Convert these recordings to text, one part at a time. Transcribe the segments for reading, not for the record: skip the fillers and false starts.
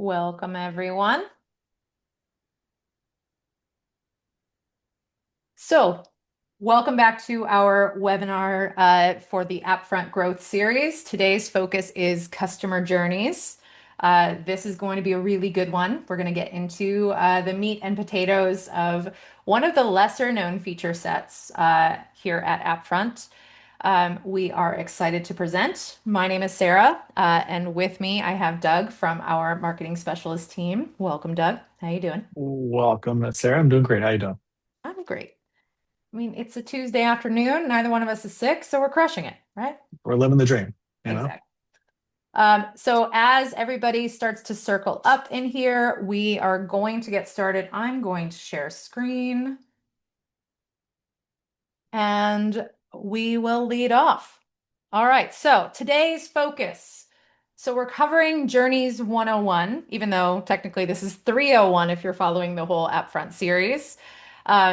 Welcome, everyone. So, welcome back to our webinar for the Upfront Growth Series. Today's focus is customer journeys. This is going to be a really good one. We're going to get into the meat and potatoes of one of the lesser known feature sets here at Upfront. We are excited to present. My name is Sarah, and with me I have Doug from our marketing specialist team. Welcome, Doug. How you doing? Welcome, Sarah. I'm doing great. How you doing? I'm great. I mean, it's a Tuesday afternoon. Neither one of us is sick, so we're crushing it, right? We're living the dream, you know? Exactly. So as everybody starts to circle up in here, we are going to get started. I'm going to share screen and we will lead off. All right, so today's focus. So we're covering Journeys 101, even though technically this is 301 if you're following the whole Upfront series.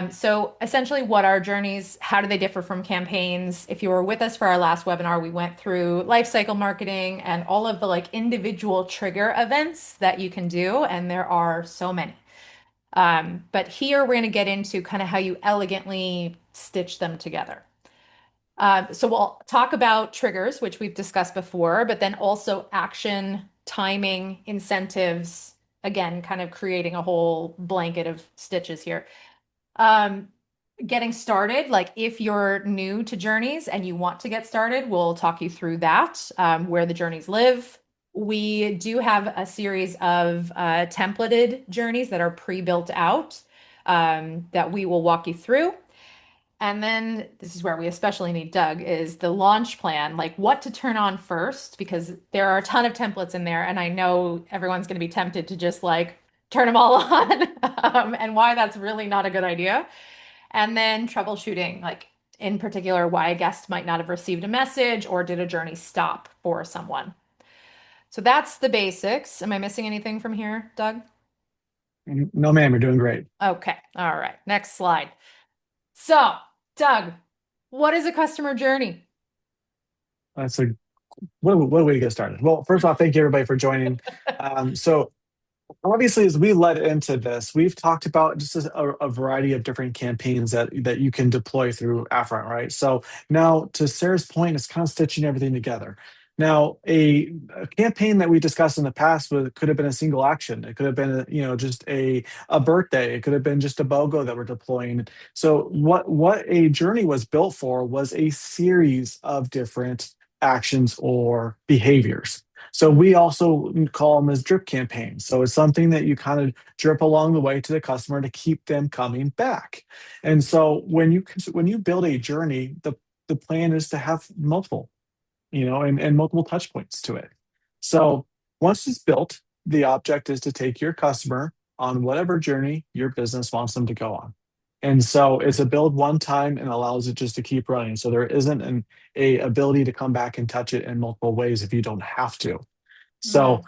So essentially, what are journeys? How do they differ from campaigns? If you were with us for our last webinar, we went through lifecycle marketing and all of the like individual trigger events that you can do, and there are so many. But here we're going to get into kind of how you elegantly stitch them together. So we'll talk about triggers, which we've discussed before, but then also action, timing, incentives, again, kind of creating a whole blanket of stitches here. Um, Getting started, like if you're new to journeys and you want to get started, we'll talk you through that, where the journeys live. We do have a series of templated journeys that are pre-built out that we will walk you through. And then this is where we especially need Doug is the launch plan, like what to turn on first, because there are a ton of templates in there. And I know everyone's going to be tempted to just like turn them all on, and why that's really not a good idea. And then troubleshooting, like in particular, why a guest might not have received a message or did a journey stop for someone. So that's the basics. Am I missing anything from here, Doug? No, ma'am, you're doing great. Okay. All right. Next slide. So, Doug, what is a customer journey? That's a what a way to get started. Well, first off, thank you everybody for joining. So obviously, as we led into this, we've talked about just a variety of different campaigns that you can deploy through Afront, right? So now, to Sarah's point, it's kind of stitching everything together. Now, a campaign that we discussed in the past could have been a single action. It could have been, just a birthday. It could have been just a BOGO that we're deploying. So what a journey was built for was a series of different actions or behaviors. So we also call them as drip campaigns. So it's something that you kind of drip along the way to the customer to keep them coming back. And so when you build a journey, the plan is to have multiple, and multiple touch points to it. So once it's built, the object is to take your customer on whatever journey your business wants them to go on. And so it's a build one time and allows it just to keep running. So there isn't a ability to come back and touch it in multiple ways if you don't have to. So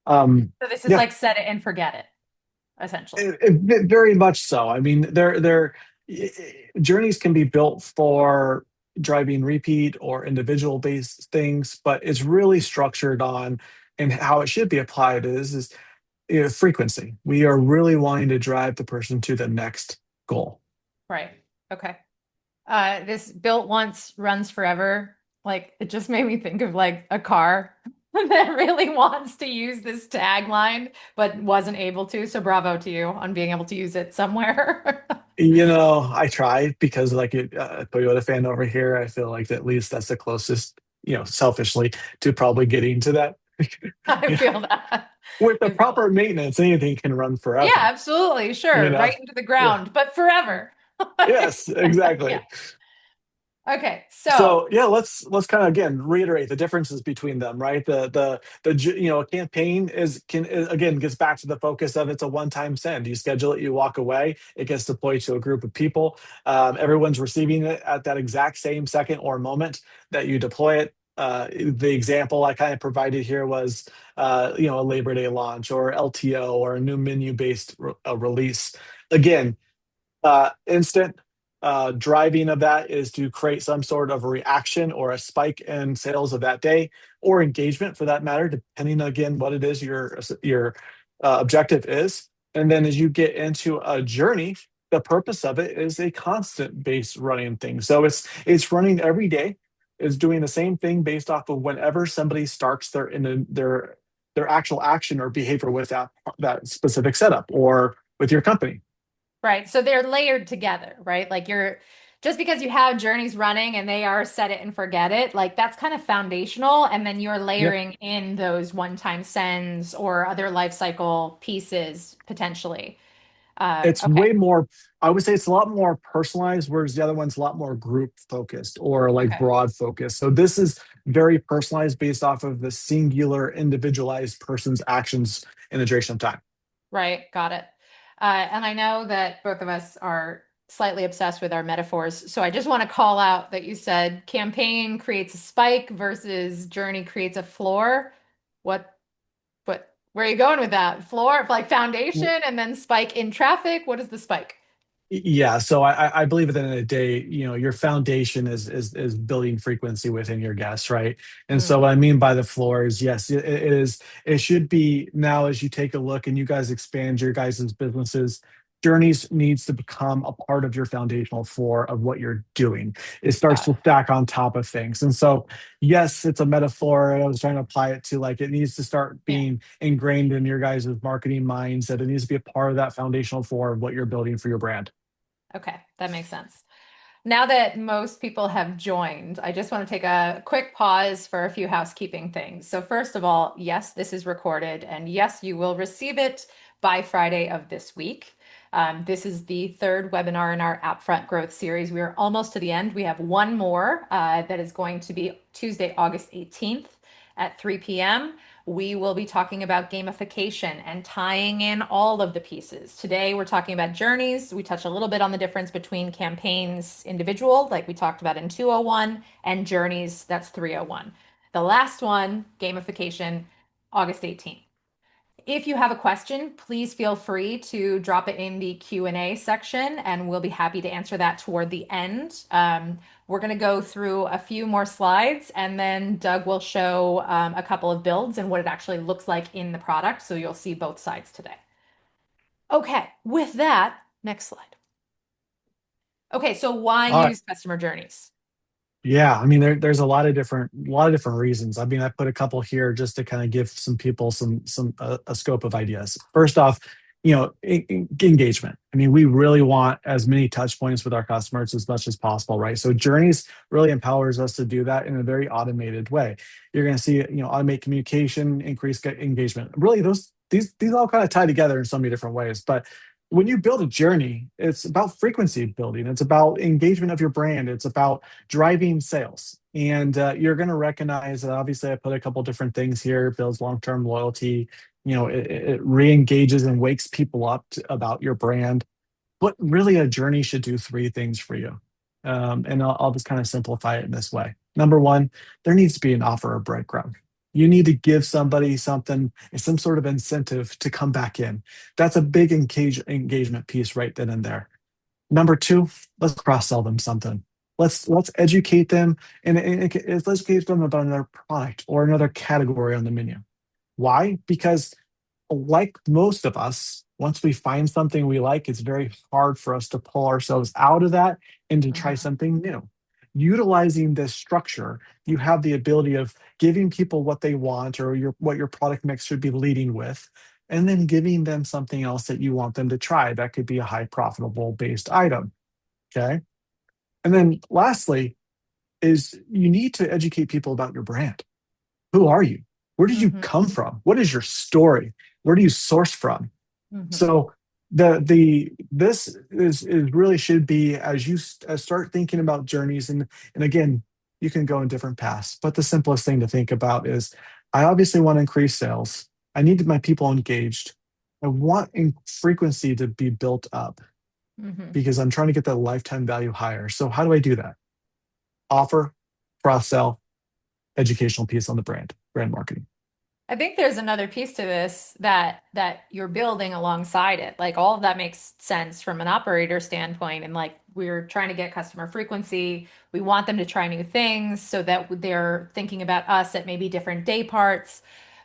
Mm. um, So this is yeah, like set it and forget it, essentially. very much so. I mean, journeys can be built for driving repeat or individual based things, but it's really structured on and how it should be applied is frequency. We are really wanting to drive the person to the next goal. Right. Okay. This built once runs forever. Like it just made me think of like a car that really wants to use this tagline but wasn't able to. So bravo to you on being able to use it somewhere. I tried because like a Toyota fan over here, I feel like at least that's the closest, selfishly to probably getting to that. I You know, feel that. with the I feel proper that. maintenance, anything can run Yeah, forever, absolutely. you Sure. know? Right into the Yeah. ground, but forever. Like, Yes, yeah. exactly. Okay. So, So yeah, let's kind of again reiterate the differences between them, right? A campaign again gets back to the focus of it's a one-time send. You schedule it, you walk away, it gets deployed to a group of people. Everyone's receiving it at that exact same second or moment that you deploy it. The example I kind of provided here was, a Labor Day launch or LTO or a new menu-based release. Again, instant driving of that is to create some sort of a reaction or a spike in sales of that day or engagement for that matter, depending again what it is you're objective is. And then as you get into a journey, the purpose of it is a constant base running thing. So it's running every day. It's doing the same thing based off of whenever somebody starts their actual action or behavior with that specific setup or with your company. Right. So they're layered together, right? Like you're just because you have journeys running and they are set it and forget it, like that's kind of foundational. And then you're Yep. layering in those one-time sends or other life cycle pieces potentially. It's Okay. way more, I would say it's a lot more personalized, whereas the other one's a lot more group focused or like Okay. broad focused. So this is very personalized based off of the singular individualized person's actions in the duration of time. Right. Got it. And I know that both of us are slightly obsessed with our metaphors. So I just want to call out that you said campaign creates a spike versus journey creates a floor. What where are you going with that? Floor, like foundation and then spike in traffic? What is the spike? Yeah, so I believe at the end of the day, your foundation is building frequency within your guests, right? And so Mm, what I mean by the floor is yes, it should be now as you take a look and you guys expand your guys' businesses, journeys needs to become a part of your foundational floor of what you're doing. It starts got to stack on top of things. And so yes, it's a metaphor. I was trying to apply it to like it needs to start it. Yeah. being ingrained in your guys' marketing minds that it needs to be a part of that foundational floor of what you're building for your brand. Okay, that makes sense. Now that most people have joined, I just want to take a quick pause for a few housekeeping things. So, first of all, yes, this is recorded, and yes, you will receive it by Friday of this week. This is the third webinar in our App Front Growth series. We are almost to the end. We have one more that is going to be Tuesday, August 18th at 3 p.m. We will be talking about gamification and tying in all of the pieces. Today, we're talking about journeys. We touch a little bit on the difference between campaigns individual, like we talked about in 201, and journeys, that's 301. The last one, gamification, August 18th. If you have a question, please feel free to drop it in the Q&A section, and we'll be happy to answer that toward the end. We're going to go through a few more slides, and then Doug will show a couple of builds and what it actually looks like in the product, so you'll see both sides today. Okay, with that, next slide. Okay, so why All right. use customer journeys? Yeah, I mean there's a lot of different reasons. I mean, I put a couple here just to kind of give some people some a scope of ideas. First off, engagement. I mean, we really want as many touch points with our customers as much as possible, right? So journeys really empowers us to do that in a very automated way. You're going to see, automate communication, increase engagement. Really, these all kind of tie together in so many different ways, but when you build a journey, it's about frequency building. It's about engagement of your brand. It's about driving sales. And you're going to recognize that obviously I put a couple different things here, builds long-term loyalty. It re-engages and wakes people up about your brand. But really a journey should do three things for you. And I'll just kind of simplify it in this way. Number one, there needs to be an offer or breadcrumb. You need to give somebody something, some sort of incentive to come back in. That's a big engagement piece right then and there. Number two, let's cross sell them something. Let's educate them and let's educate them about another product or another category on the menu. Why? Because like most of us, once we find something we like, it's very hard for us to pull ourselves out of that and to try Mhm, something new. Utilizing this structure, you have the ability of giving people what they want or what your product mix should be leading with, and then giving them something else that you want them to try. That could be a high profitable based item. Okay. And then lastly, is you need to educate people about your brand. Who are you? Where did you mhm, come from? What is your story? Where do you source from? mhm, So the this is really should be as you start thinking about journeys and again you can go in different paths, but the simplest thing to think about is I obviously want to increase sales. I need my people engaged. I want frequency to be built up mhm. because I'm trying to get that lifetime value higher. So how do I do that? Offer, cross sell, educational piece on the brand marketing. I think there's another piece to this that you're building alongside it. Like all of that makes sense from an operator standpoint. And like we're trying to get customer frequency. We want them to try new things so that they're thinking about us at maybe different day parts.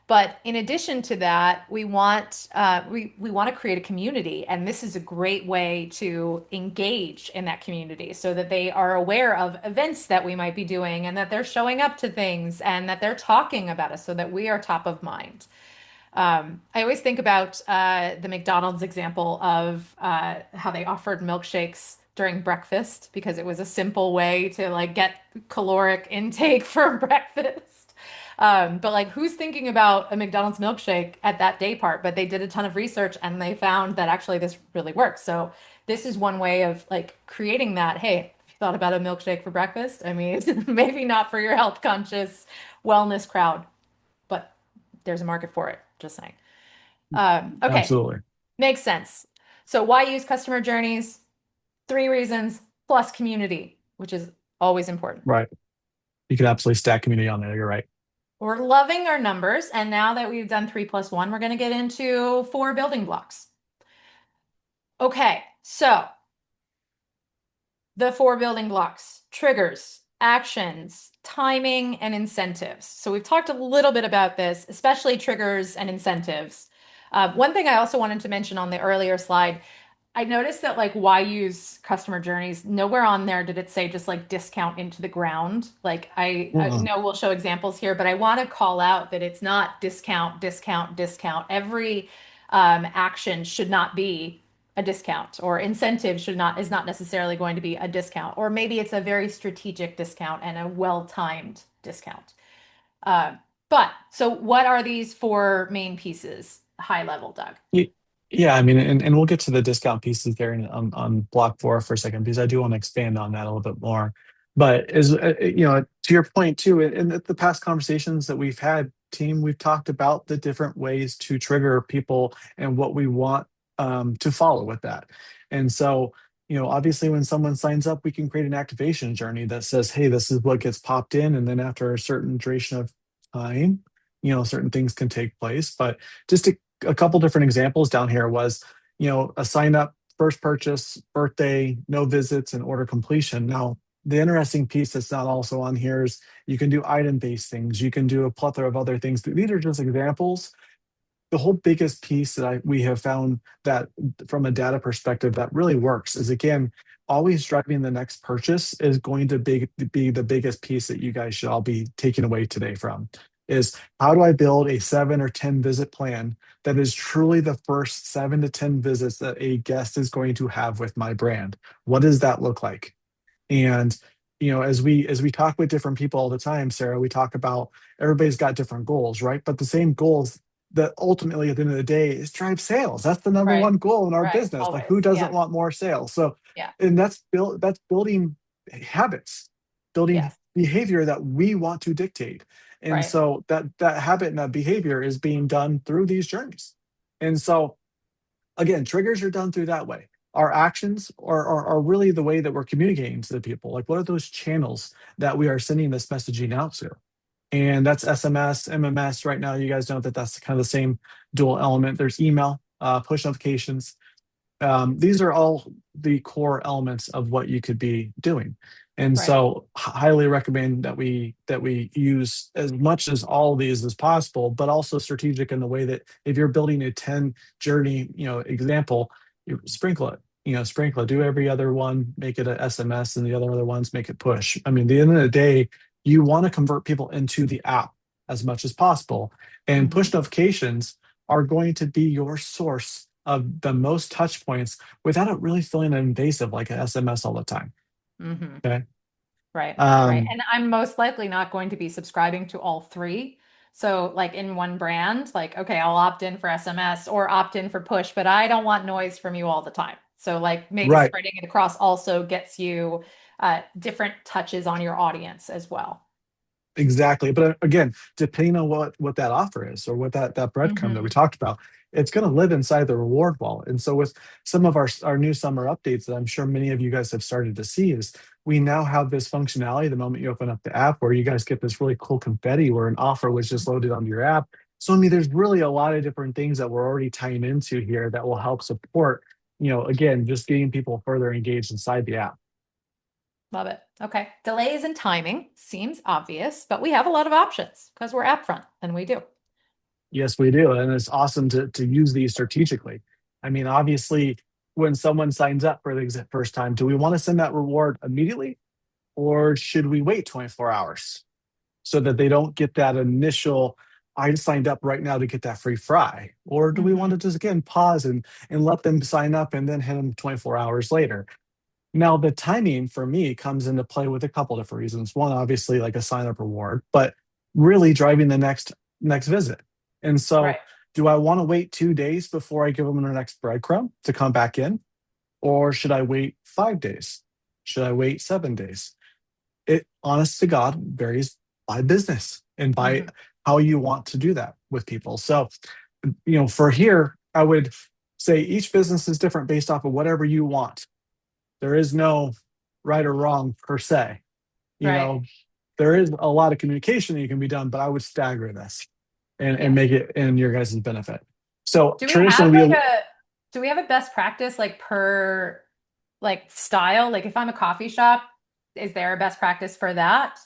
But in addition to that, we want to create a community, and this is a great way to engage in that community so that they are aware of events that we might be doing, and that they're showing up to things, and that they're talking about us, so that we are top of mind. I always think about the McDonald's example of how they offered milkshakes during breakfast because it was a simple way to like get caloric intake for breakfast. But like, who's thinking about a McDonald's milkshake at that day part? But they did a ton of research and they found that actually this really works. So this is one way of like creating that. Hey, have you thought about a milkshake for breakfast? I mean, maybe not for your health conscious wellness crowd, but there's a market for it. Just saying. Okay, Absolutely. makes sense. So why use customer journeys? Three reasons plus community, which is always important. Right. You could absolutely stack community on there. You're right. We're loving our numbers, and now that we've done 3 plus 1, we're going to get into 4 building blocks. Okay, so the 4 building blocks, triggers, actions, timing, and incentives. So we've talked a little bit about this, especially triggers and incentives. One thing I also wanted to mention on the earlier slide, I noticed that like why use customer journeys? Nowhere on there did it say just like discount into the ground. Like I Uh-uh. know we'll show examples here, but I want to call out that it's not discount, discount, discount. Every action should not be a discount, or incentive should not is not necessarily going to be a discount, or maybe it's a very strategic discount and a well-timed discount. Uh, but so what are these 4 main pieces, high level, Doug? Ye- Yeah, I mean, and we'll get to the discount pieces there on block four for a second because I do want to expand on that a little bit more. But as to your point too, in the past conversations that we've had, team, we've talked about the different ways to trigger people and what we want to follow with that. And so, obviously, when someone signs up, we can create an activation journey that says, "Hey, this is what gets popped in," and then after a certain duration of time, certain things can take place. But just to a couple different examples down here was, a sign up, first purchase, birthday, no visits, and order completion. Now, the interesting piece that's not also on here is you can do item based things. You can do a plethora of other things. These are just examples. The whole biggest piece that we have found that from a data perspective that really works is again, always driving the next purchase is going to be the biggest piece that you guys should all be taking away today from is how do I build a 7 or 10 visit plan that is truly the first 7 to 10 visits that a guest is going to have with my brand? What does that look like? And as we talk with different people all the time, Sarah, we talk about everybody's got different goals, right? But the same goals that ultimately at the end of the day is drive sales. That's the number Right. one goal in our Right. business. Like Always. who Yeah. doesn't want more sales? So, Yeah. and that's building habits, building Yes. behavior that we want to dictate. And Right. so that habit and that behavior is being done through these journeys. And so again, triggers are done through that way. Our actions are really the way that we're communicating to the people. Like, what are those channels that we are sending this messaging out to? And that's SMS, MMS. Right now, you guys know that that's kind of the same dual element. There's email, push notifications, these are all the core elements of what you could be doing. And Right. so highly recommend that we use as much as all of these as possible, but also strategic in the way that if you're building a 10 journey, example, you sprinkle it. Sprinkle it. Do every other one, make it a SMS, and the other ones make it push. I mean, at the end of the day, you want to convert people into the app as much as possible. And Hmm. push notifications are going to be your source of the most touch points without it really feeling invasive like an SMS all the time. Hmm. Okay. Right. Right. Um, And I'm most likely not going to be subscribing to all three. So, like in one brand, like, okay, I'll opt in for SMS or opt in for push, but I don't want noise from you all the time. So, like, maybe right. spreading it across also gets you different touches on your audience as well. Exactly. But again, depending on what that offer is or what that breadcrumb that we Hmm. talked about, it's going to live inside the reward wallet. And so with some of our new summer updates that I'm sure many of you guys have started to see is we now have this functionality the moment you open up the app where you guys get this really cool confetti where an offer was just loaded onto your app. So I mean, there's really a lot of different things that we're already tying into here that will help support, again, just getting people further engaged inside the app. Love it. Okay. Delays and timing seems obvious, but we have a lot of options because we're app front and we do. Yes, we do. And it's awesome to use these strategically. I mean, obviously, when someone signs up for the first time, do we want to send that reward immediately or should we wait 24 hours so that they don't get that initial, I signed up right now to get that free fry? Or do we want Hmm. to just again pause and let them sign up and then hit them 24 hours later? Now, the timing for me comes into play with a couple different reasons. One, obviously, like a sign up reward, but really driving the next visit. And Right. so, do I want to wait 2 days before I give them their next breadcrumb to come back in, or should I wait 5 days? Should I wait 7 days? It, honest to God, varies by business and by Hmm. how you want to do that with people. So, for here, I would say each business is different based off of whatever you want. There is no right or wrong per se. You Right. know, there is a lot of communication that can be done, but I would stagger this and Yes. make it in your guys' benefit. So Do we have traditionally, like we a do we have a best practice like per like style? Like if I'm a coffee shop, is there a best practice for that?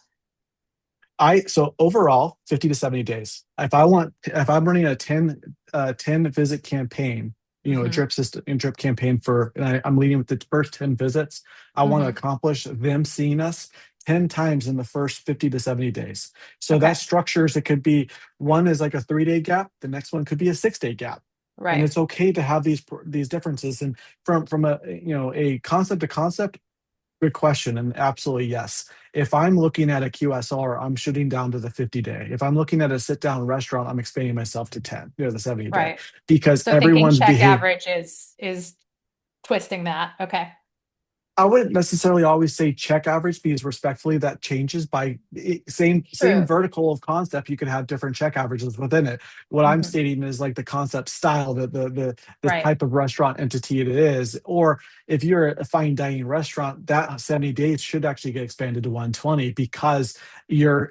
so overall 50 to 70 days. If I'm running a 10 visit campaign, a Hmm. drip system and drip campaign I'm leading with the first 10 visits, I want to Hmm. accomplish them seeing us 10 times in the first 50 to 70 days. So that Okay. structures, it could be one is like a 3 day gap, the next one could be a 6 day gap. And Right. it's okay to have these differences. And from a concept to concept, good question, and absolutely yes. If I'm looking at a QSR, I'm shooting down to the 50 day. If I'm looking at a sit down restaurant, I'm expanding myself to 10, the 70 day, Right. because So thinking everyone's check behavior. average is twisting that. Okay. I wouldn't necessarily always say check average because respectfully that changes by same True. vertical of concept. You could have different check averages within it. What I'm Hmm. stating is like the concept style, the Right. type of restaurant entity it is. Or if you're a fine dining restaurant, that 70 days should actually get expanded to 120 because you're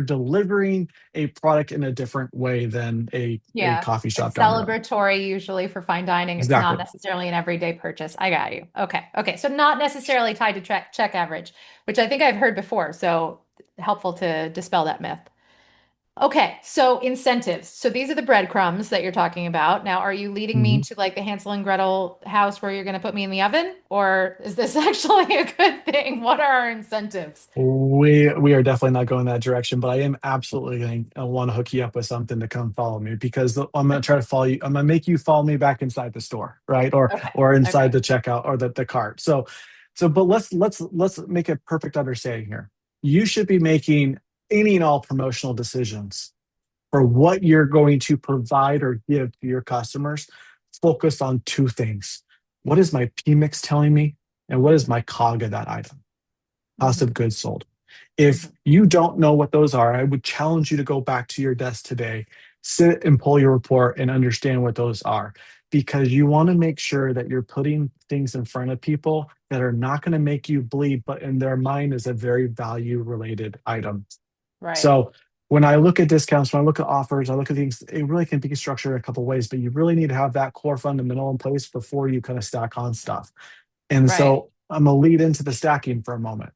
delivering a product in a different way than a Yeah. coffee shop It's down the road. celebratory usually for fine dining. It's not Exactly. necessarily an everyday purchase. I got you. Okay. Okay. So not necessarily tied to check average, which I think I've heard before. So helpful to dispel that myth. Okay, so incentives. So these are the breadcrumbs that you're talking about. Now, are you leading me Mhm. to like the Hansel and Gretel house where you're going to put me in the oven? Or is this actually a good thing? What are our incentives? We are definitely not going that direction, but I am absolutely going to want to hook you up with something to come follow me because I'm going to try to follow you. I'm going to make you follow me back inside the store, right? Or Okay. or Okay. inside the checkout or the cart. But let's make a perfect understanding here. You should be making any and all promotional decisions for what you're going to provide or give to your customers focused on two things. What is my P mix telling me? And what is my COG of that item? Cost Hmm. of goods sold. If Hmm. you don't know what those are, I would challenge you to go back to your desk today, sit and pull your report and understand what those are, because you want to make sure that you're putting things in front of people that are not going to make you bleed, but in their mind is a very value related item. Right. So when I look at discounts, when I look at offers, I look at things, it really can be structured in a couple of ways, but you really need to have that core fundamental in place before you kind of stack on stuff. And Right. so I'm gonna lead into the stacking for a moment. Okay.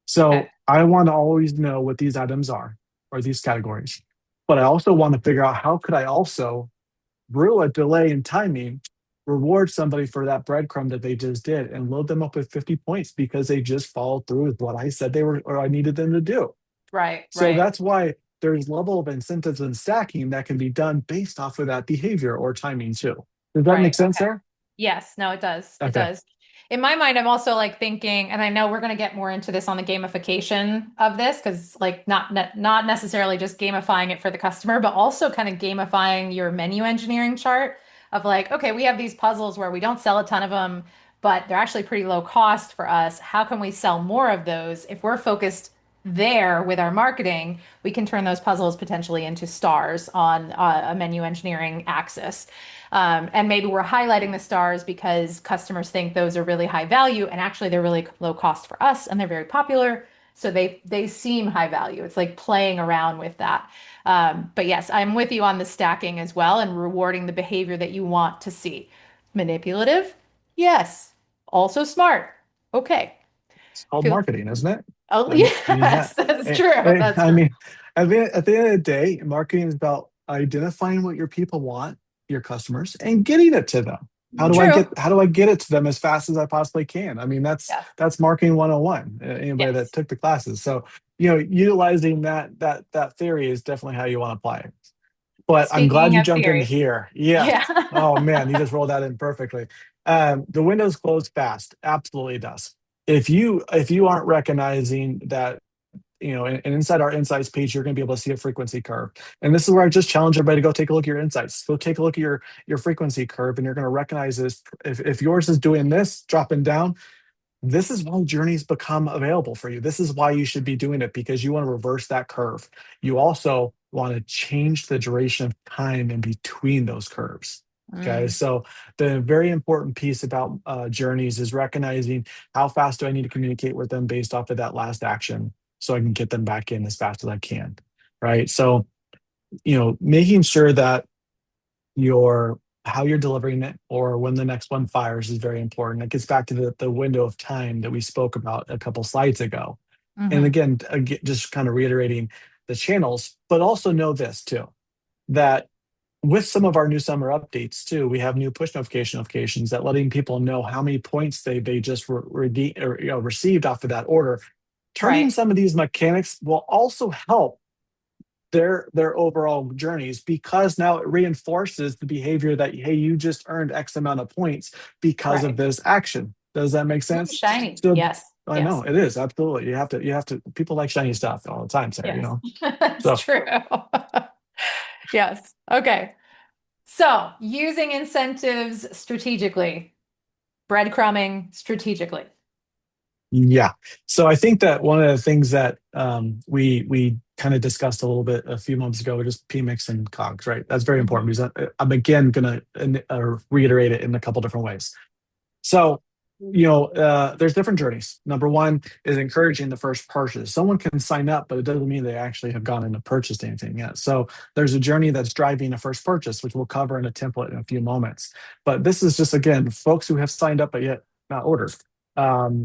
So I want to always know what these items are or these categories. But I also want to figure out how could I also, through a delay in timing, reward somebody for that breadcrumb that they just did and load them up with 50 points because they just followed through with what I said they were or I needed them to do. Right. So Right. that's why there's level of incentives and stacking that can be done based off of that behavior or timing too. Does that make Right. sense Okay. there? Yes, no, it does. It Okay. does. In my mind, I'm also like thinking, and I know we're going to get more into this on the gamification of this because like not necessarily just gamifying it for the customer, but also kind of gamifying your menu engineering chart of like, okay, we have these puzzles where we don't sell a ton of them, but they're actually pretty low cost for us. How can we sell more of those? If we're focused there with our marketing, we can turn those puzzles potentially into stars on a menu engineering axis. And maybe we're highlighting the stars because customers think those are really high value, and actually they're really low cost for us, and they're very popular. So they seem high value. It's like playing around with that. But yes, I'm with you on the stacking as well and rewarding the behavior that you want to see. Manipulative? Yes. Also smart. Okay. It's called Feel marketing, isn't it? oh I mean, yes, that's true. That's I true. mean, at the end of the day, marketing is about identifying what your people want, your customers, and getting it to them. True. How do I get it to them as fast as I possibly can? I mean, Yes. that's marketing 101. Anybody that Yes. took the classes. So, utilizing that theory is definitely how you want to apply it. But I'm glad Speaking you of jumped in theory. here. Yes. Yeah. Oh man, you just rolled that in perfectly. The windows close fast. Absolutely does. If you aren't recognizing that, and inside our insights page, you're going to be able to see a frequency curve. And this is where I just challenge everybody to go take a look at your insights. Go take a look at your frequency curve, and you're going to recognize this. If yours is doing this, dropping down, this is why journeys become available for you. This is why you should be doing it, because you want to reverse that curve. You also want to change the duration of time in between those curves. Okay, Mm, so the very important piece about journeys is recognizing how fast do I need to communicate with them based off of that last action so I can get them back in as fast as I can. Right. So, making sure that your how you're delivering it or when the next one fires is very important. It gets back to the window of time that we spoke about a couple slides ago. And hmm. again, just kind of reiterating the channels, but also know this too, that with some of our new summer updates too, we have new push notifications that letting people know how many points they just received off of that order. Turning Right. some of these mechanics will also help their overall journeys, because now it reinforces the behavior that, hey, you just earned X amount of points because of Right. this action. Does that make Ooh, sense? shiny. So Yes. I know Yes. it is absolutely. You have to people like shiny stuff all the time, Sarah, Yes. That's So true. Yes. Okay. So using incentives strategically, breadcrumbing strategically. yeah. So I think that one of the things that we kind of discussed a little bit a few months ago was just PMix and COGS, right? That's very Hmm. important because I'm again going to reiterate it in a couple different ways. So, there's different journeys. Number one is encouraging the first purchase. Someone can sign up, but it doesn't mean they actually have gone in and purchased anything yet. So there's a journey that's driving a first purchase, which we'll cover in a template in a few moments. But this is just, again, folks who have signed up but yet not ordered,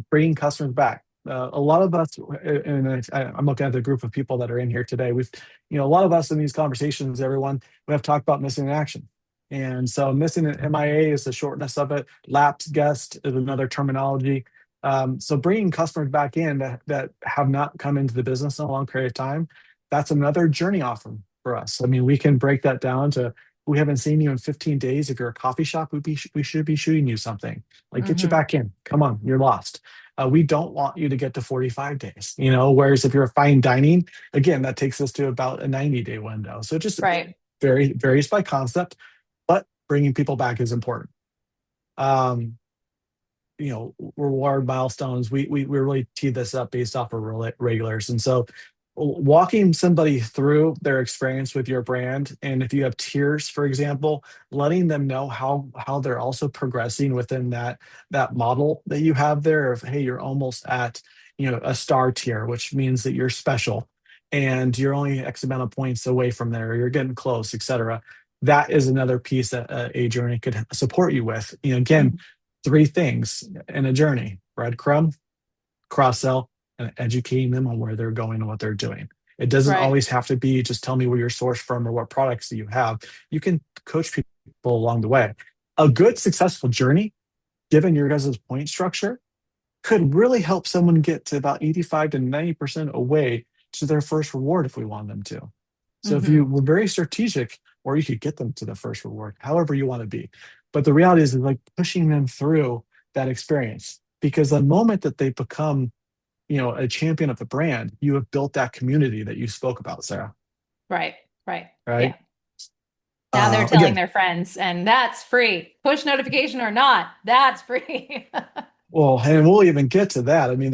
bringing customers back. A lot of us, and I'm looking at the group of people that are in here today. A lot of us in these conversations, everyone, we have talked about missing in action. And so missing an MIA is the shortness of it. Lapsed guest is another terminology. So bringing customers back in that have not come into the business in a long period of time, that's another journey offer for us. I mean, we can break that down to, we haven't seen you in 15 days. If you're a coffee shop, we should be shooting you something. Like, get you Hmm. back in. Come on, you're lost. We don't want you to get to 45 days, whereas if you're a fine dining, again, that takes us to about a 90-day window. So it just Right. varies by concept, but bringing people back is important. Um, Reward milestones. We really tee this up based off of regulars, and so walking somebody through their experience with your brand, and if you have tiers, for example, letting them know how they're also progressing within that model that you have there of, hey, you're almost at a star tier, which means that you're special and you're only X amount of points away from there, you're getting close, etc. That is another piece that a journey could support you with. Again, Mhm. three things in a journey: breadcrumb, cross sell, and educating them on where they're going and what they're doing. It doesn't Right. always have to be just tell me where you're sourced from or what products that you have. You can coach people along the way. A good, successful journey, given your guys' point structure, could really help someone get to about 85 to 90% away to their first reward if we want them to. So if Hmm. you were very strategic, or you could get them to the first reward, however you want to be. But the reality is like pushing them through that experience, because the moment that they become, a champion of the brand, you have built that community that you spoke about, Sarah. Right. Right. Yeah. Right? Now they're telling Again, their friends, and that's free. Push notification or not, that's free. well, and we'll even get to that. I mean,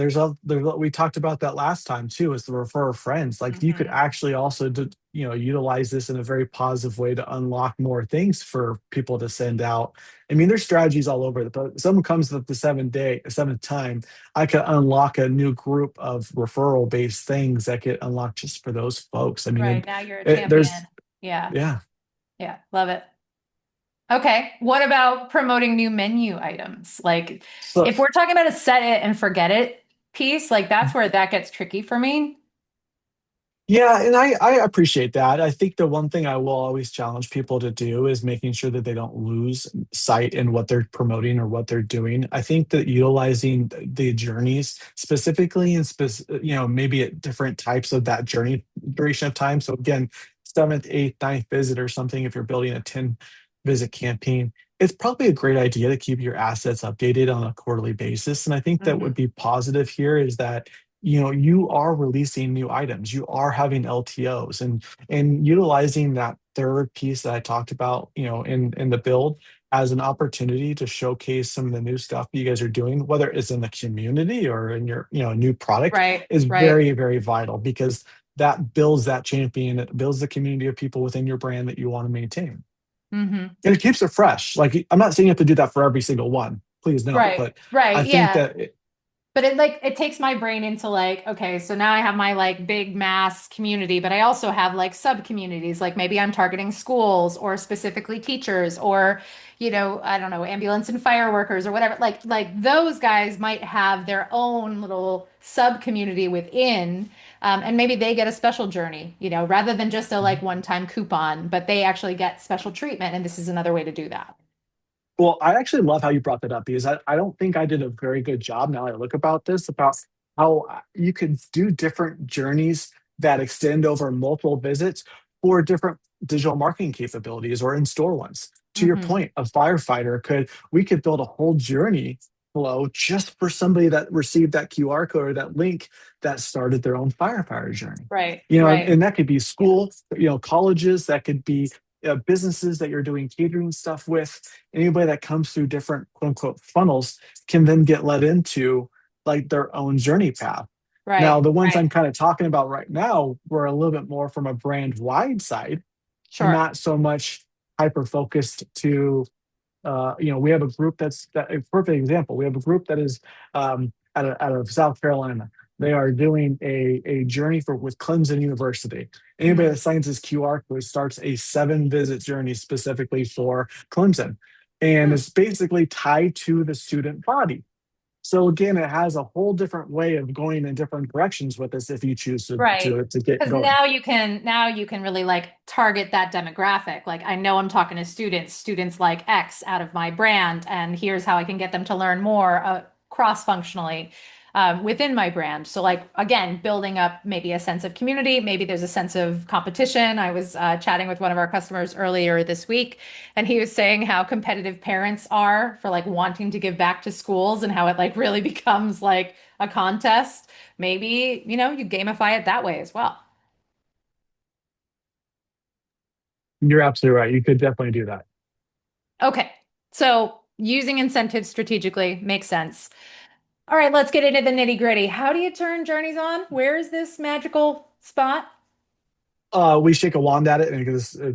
we talked about that last time too, is the refer friends. Like, you could Hmm. actually also utilize this in a very positive way to unlock more things for people to send out. I mean, there's strategies all over. But if someone comes to the seventh time, I could unlock a new group of referral based things that get unlocked just for those folks. I mean, Right. Now you're a there's champion. Yeah. yeah. Yeah. Love it. Okay. What about promoting new menu items? Like, So if we're talking about a set it and forget it piece, like that's where that gets tricky for me. Yeah, and I appreciate that. I think the one thing I will always challenge people to do is making sure that they don't lose sight in what they're promoting or what they're doing. I think that utilizing the journeys specifically and maybe at different types of that journey duration of time. So again, seventh, eighth, ninth visit or something, if you're building a 10 visit campaign, it's probably a great idea to keep your assets updated on a quarterly basis. And I think that would Hmm. be positive here is that you are releasing new items, you are having LTOs, and utilizing that third piece that I talked about, in the build as an opportunity to showcase some of the new stuff you guys are doing, whether it's in the community or in your new product, Right, is right. very, very vital because that builds that champion, it builds the community of people within your brand that you want to maintain, Hmm. and it keeps it fresh. Like, I'm not saying you have to do that for every single one, please no, Right, but I right. think Yeah. that But it takes my brain into like, okay, so now I have my like big mass community, but I also have like sub communities. Like maybe I'm targeting schools or specifically teachers or, I don't know, ambulance and fire workers or whatever. Like those guys might have their own little sub community within, and maybe they get a special journey, rather than just a like one-time coupon, but they actually get special treatment. And this is another way to do that. Well, I actually love how you brought that up because I don't think I did a very good job now I look about how you could do different journeys that extend over multiple visits for different digital marketing capabilities or in-store ones. To your Hmm. point, a firefighter we could build a whole journey flow just for somebody that received that QR code or that link that started their own firefighter journey. Right, And, right. and that could be Yeah. schools, colleges, that could be businesses that you're doing catering stuff with. Anybody that comes through different quote unquote funnels can then get led into like their own journey path. Now, Right, the ones right. I'm kind of talking about right now were a little bit more from a brand wide side and Sure. not so much hyper focused to we have a group that a perfect example. We have a group that is out of South Carolina. They are doing a journey with Clemson University. Anybody Mhm. that signs this QR code starts a 7 visit journey specifically for Clemson, and Hmm. it's basically tied to the student body. So again, it has a whole different way of going in different directions with this if you choose to Right. to get Because going. now you can really like target that demographic. Like I know I'm talking to students like X out of my brand, and here's how I can get them to learn more cross-functionally within my brand. So like again, building up maybe a sense of community, maybe there's a sense of competition. I was chatting with one of our customers earlier this week, and he was saying how competitive parents are for like wanting to give back to schools and how it like really becomes like a contest. Maybe, you gamify it that way as well. You're absolutely right. You could definitely do that. Okay. So using incentives strategically makes sense. All right, let's get into the nitty gritty. How do you turn journeys on? Where is this magical spot? We shake a wand at it and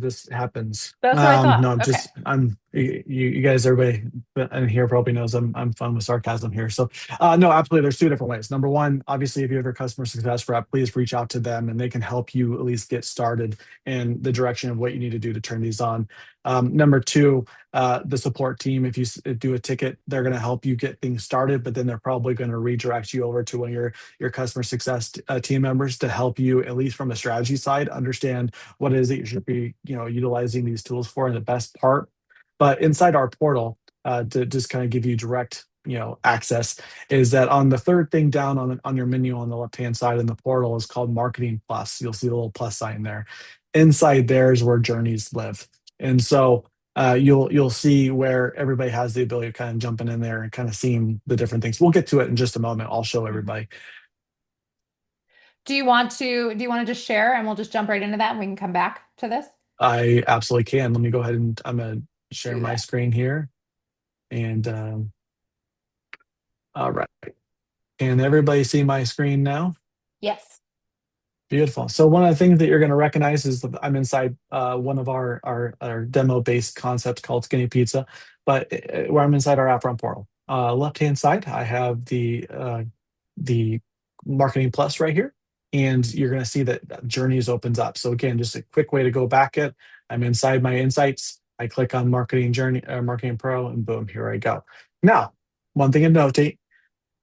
this happens. That's what I thought. No, I'm Okay. just I'm you guys, everybody in here probably knows I'm fun with sarcasm here. So no, absolutely. There's two different ways. Number one, obviously, if you have your customer success rep, please reach out to them and they can help you at least get started in the direction of what you need to do to turn these on. Number two, the support team, if you do a ticket, they're going to help you get things started, but then they're probably going to redirect you over to one of your customer success team members to help you, at least from the strategy side, understand what it is that you should be utilizing these tools for and the best part. But inside our portal, to just kind of give you direct access, is that on the third thing down on your menu on the left hand side in the portal is called Marketing Plus. You'll see the little plus sign there. Inside there is where journeys live. And so you'll see where everybody has the ability of kind of jumping in there and kind of seeing the different things. We'll get to it in just a moment. I'll show Mhm. everybody. Do you want to just share and we'll just jump right into that and we can come back to this? I absolutely can. Let me go ahead and I'm gonna share Do my that. screen here. And all right. Can everybody see my screen now? Yes. Beautiful. So one of the things that you're going to recognize is that I'm inside one of our demo-based concepts called Skinny Pizza, but where I'm inside our app run portal. Left-hand side, I have the Marketing Plus right here, and you're going to see that Journeys opens up. So again, just a quick way to go back it. I'm inside my insights. I click on Marketing Journey, Marketing Pro, and boom, here I go. Now, one thing to notate.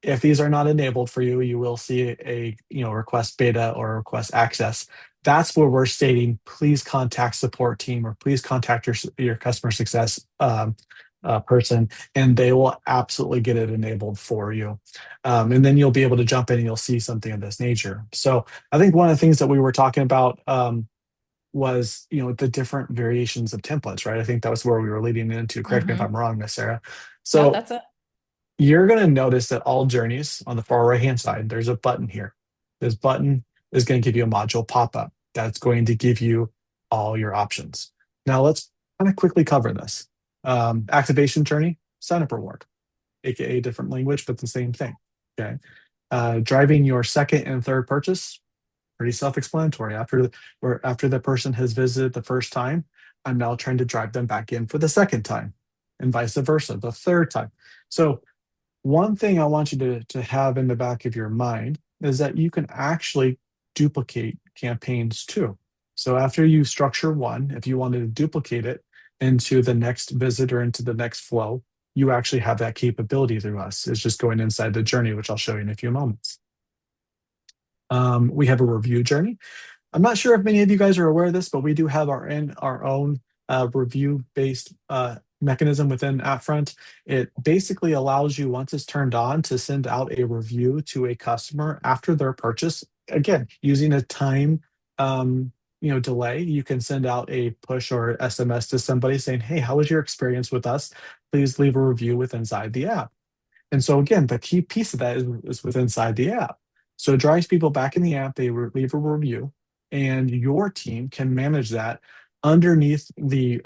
If these are not enabled for you, you will see a request beta or request access. That's where we're stating, please contact support team or please contact your customer success person, and they will absolutely get it enabled for you. And then you'll be able to jump in and you'll see something of this nature. So I think one of the things that we were talking about was the different variations of templates, right? I think that was where we were leading into. Correct me if Hmm. I'm wrong, Miss Sarah. Yep, So that's it. you're going to notice that all journeys on the far right hand side, there's a button here. This button is going to give you a module pop up that's going to give you all your options. Now, let's kind of quickly cover this. Activation journey, sign up reward, aka different language, but the same thing. Okay. Driving your second and third purchase, pretty self-explanatory. After the person has visited the first time, I'm now trying to drive them back in for the second time, and vice versa, the third time. So one thing I want you to have in the back of your mind is that you can actually duplicate campaigns too. So after you structure one, if you wanted to duplicate it into the next visit or into the next flow, you actually have that capability through us. It's just going inside the journey, which I'll show you in a few moments. We have a review journey. I'm not sure if many of you guys are aware of this, but we do have our own review based mechanism within AppFront. It basically allows you, once it's turned on, to send out a review to a customer after their purchase. Again, using a time delay, you can send out a push or SMS to somebody saying, "Hey, how was your experience with us? Please leave a review with inside the app." And so again, the key piece of that is with inside the app. So it drives people back in the app, they leave a review, and your team can manage that underneath the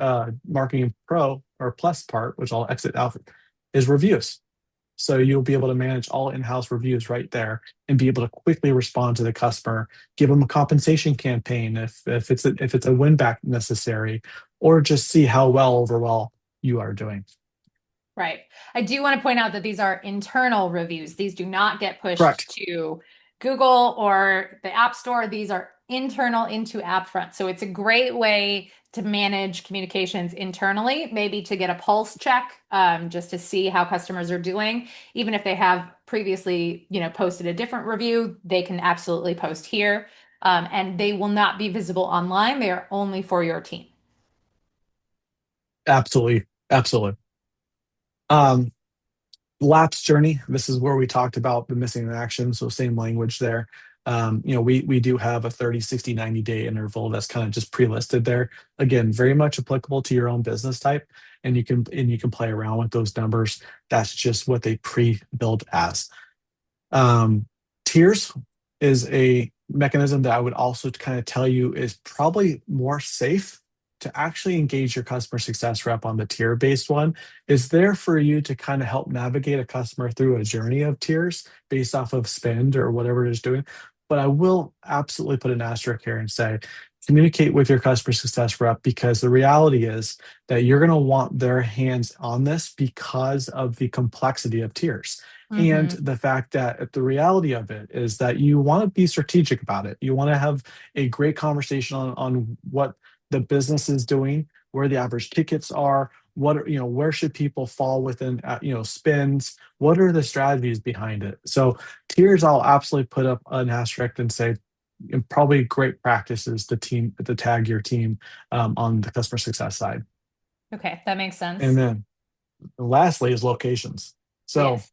marketing pro or plus part, which I'll exit out, is reviews. So you'll be able to manage all in-house reviews right there and be able to quickly respond to the customer, give them a compensation campaign if it's a win back necessary, or just see how well overall you are doing. Right. I do want to point out that these are internal reviews. These do not get pushed Correct. to Google or the App Store. These are internal into AppFront. So it's a great way to manage communications internally, maybe to get a pulse check, just to see how customers are doing. Even if they have previously, posted a different review, they can absolutely post here. And they will not be visible online. They are only for your team. Absolutely. Absolutely. Um, Lapse journey. This is where we talked about the missing in action. So same language there. We do have a 30, 60, 90-day interval that's kind of just pre-listed there. Again, very much applicable to your own business type. And you can play around with those numbers. That's just what they pre-build as. Um, Tiers is a mechanism that I would also kind of tell you is probably more safe to actually engage your customer success rep on the tier based one. Is there for you to kind of help navigate a customer through a journey of tiers based off of spend or whatever it is doing. But I will absolutely put an asterisk here and say, communicate with your customer success rep, because the reality is that you're going to want their hands on this because of the complexity of tiers and Hmm. the fact that the reality of it is that you want to be strategic about it. You want to have a great conversation on what the business is doing, where the average tickets are, where should people fall within spends, what are the strategies behind it. So tiers, I'll absolutely put up an asterisk and say, and probably great practices to tag your team on the customer success side. Okay, that makes And sense. then lastly is locations. So Yes.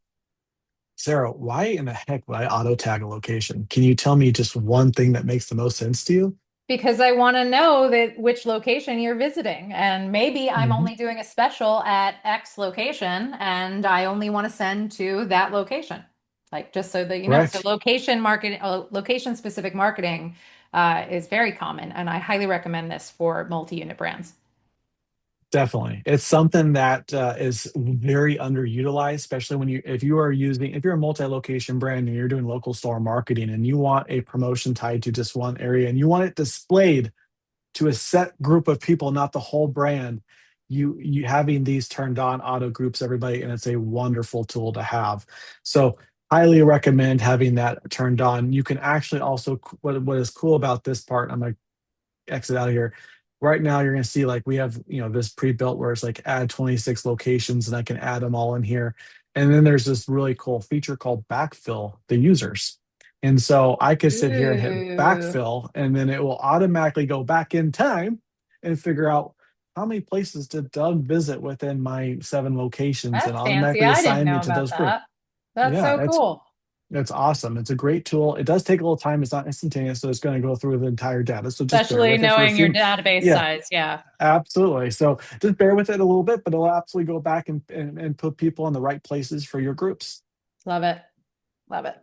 Sarah, why in the heck would I auto tag a location? Can you tell me just one thing that makes the most sense to you? Because I want to know that which location you're visiting. And maybe I'm Mhm. only doing a special at X location and I only want to send to that location. Like just so that you know. So Correct. location specific marketing is very common, and I highly recommend this for multi-unit brands. Definitely. It's something that is very underutilized, especially if you're a multi-location brand and you're doing local store marketing and you want a promotion tied to just one area and you want it displayed to a set group of people, not the whole brand. You having these turned on auto groups everybody, and it's a wonderful tool to have. So highly recommend having that turned on. You can actually also, what is cool about this part, I'm gonna exit out of here. Right now, you're gonna see like we have this pre-built where it's like add 26 locations, and I can add them all in here. And then there's this really cool feature called backfill the users. And so I could sit here and hit Ooh, backfill, and then it will automatically go back in time and figure out how many places did Doug visit within my 7 locations and that's fancy. automatically I didn't assign me know to about those groups. that. That's Yeah, so cool. it's awesome. It's a great tool. It does take a little time. It's not instantaneous, so it's going to go through the entire data. So just bear Especially with it for a knowing your few. database Yeah, size. Yeah. absolutely. So just bear with it a little bit, but it'll absolutely go back and put people in the right places for your groups. Love it. Love it.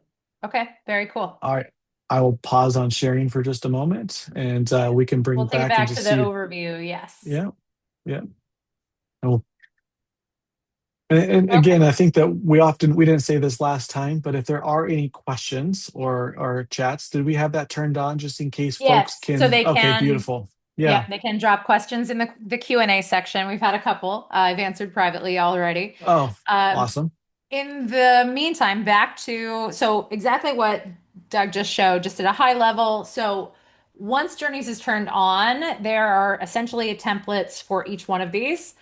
Okay, very cool. All right. I will pause on sharing for just a moment, and we can bring We'll it take it back and back to just the see. overview. Yes. Yeah, yeah. And, and Okay. again, I think that we didn't say this last time, but if there are any questions or chats, did we have that turned on just in case folks Yes. So can? they Okay, can, beautiful. yeah, Yeah. they can drop questions in the Q&A section. We've had a couple. I've answered privately already. Oh, Um, awesome. in the meantime, back to so exactly what Doug just showed, just at a high level. So once Journeys is turned on, there are essentially templates for each one of these.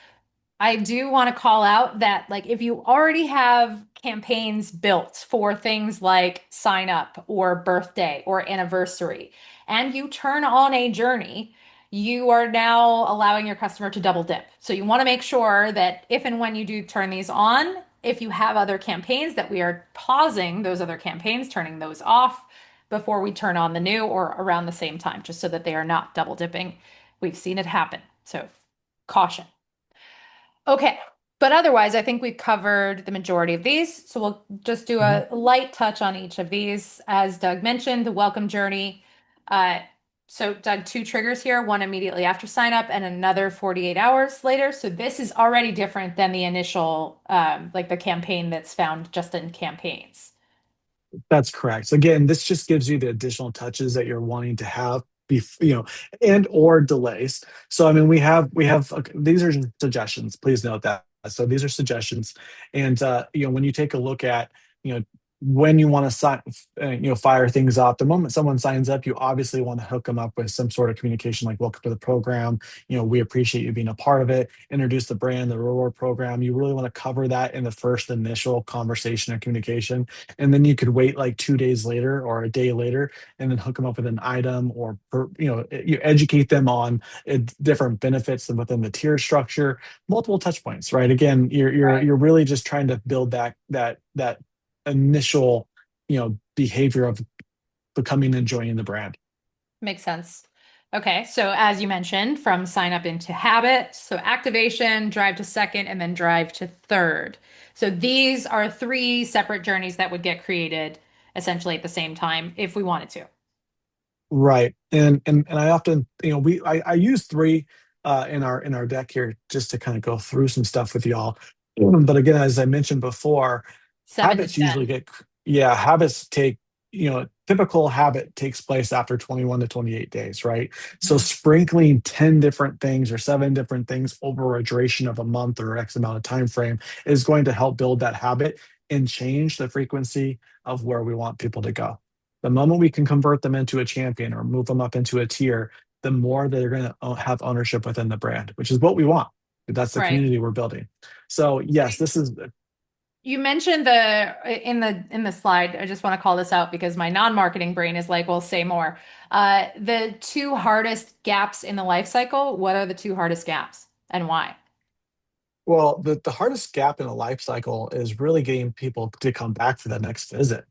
I do want to call out that, like, if you already have campaigns built for things like sign up or birthday or anniversary, and you turn on a journey, you are now allowing your customer to double dip. So you want to make sure that if and when you do turn these on, if you have other campaigns, that we are pausing those other campaigns, turning those off before we turn on the new or around the same time, just so that they are not double dipping. We've seen it happen. So caution. Okay. But otherwise, I think we've covered the majority of these. So we'll just do Mhm. a light touch on each of these. As Doug mentioned, the welcome journey. Uh, so Doug, two triggers here, one immediately after sign up and another 48 hours later. So this is already different than the initial, like the campaign that's found just in campaigns. That's correct. So again, this just gives you the additional touches that you're wanting to have, and or delays. So I mean, we have okay, these are suggestions. Please note that. So these are suggestions, and when you take a look at you know when you want to fire things off. The moment someone signs up, you obviously want to hook them up with some sort of communication like "Welcome to the program." We appreciate you being a part of it. Introduce the brand, the reward program. You really want to cover that in the first initial conversation or communication, and then you could wait like 2 days later or a day later and then hook them up with an item you educate them on different benefits within the tier structure, multiple touch points, right? Again, Right. you're really just trying to build that initial behavior of becoming and joining the brand. Makes sense. Okay, so as you mentioned, from sign up into habit, so activation, drive to second, and then drive to third. So these are three separate journeys that would get created essentially at the same time if we wanted to. Right. And I often, I use three in our deck here just to kind of go through some stuff with y'all. But again, as I mentioned before, Seven to habits usually 10. get, yeah, habits take, typical habit takes place after 21 to 28 days, right? So Mhm. sprinkling 10 different things or seven different things over a duration of a month or X amount of time frame is going to help build that habit and change the frequency of where we want people to go. The moment we can convert them into a champion or move them up into a tier, the more they're going to have ownership within the brand, which is what we want. That's the Right. community we're building. So yes, this is You mentioned the slide. I just want to call this out because my non-marketing brain is like, well, say more. The two hardest gaps in the life cycle. What are the two hardest gaps and why? well, the hardest gap in a life cycle is really getting people to come back for the next visit.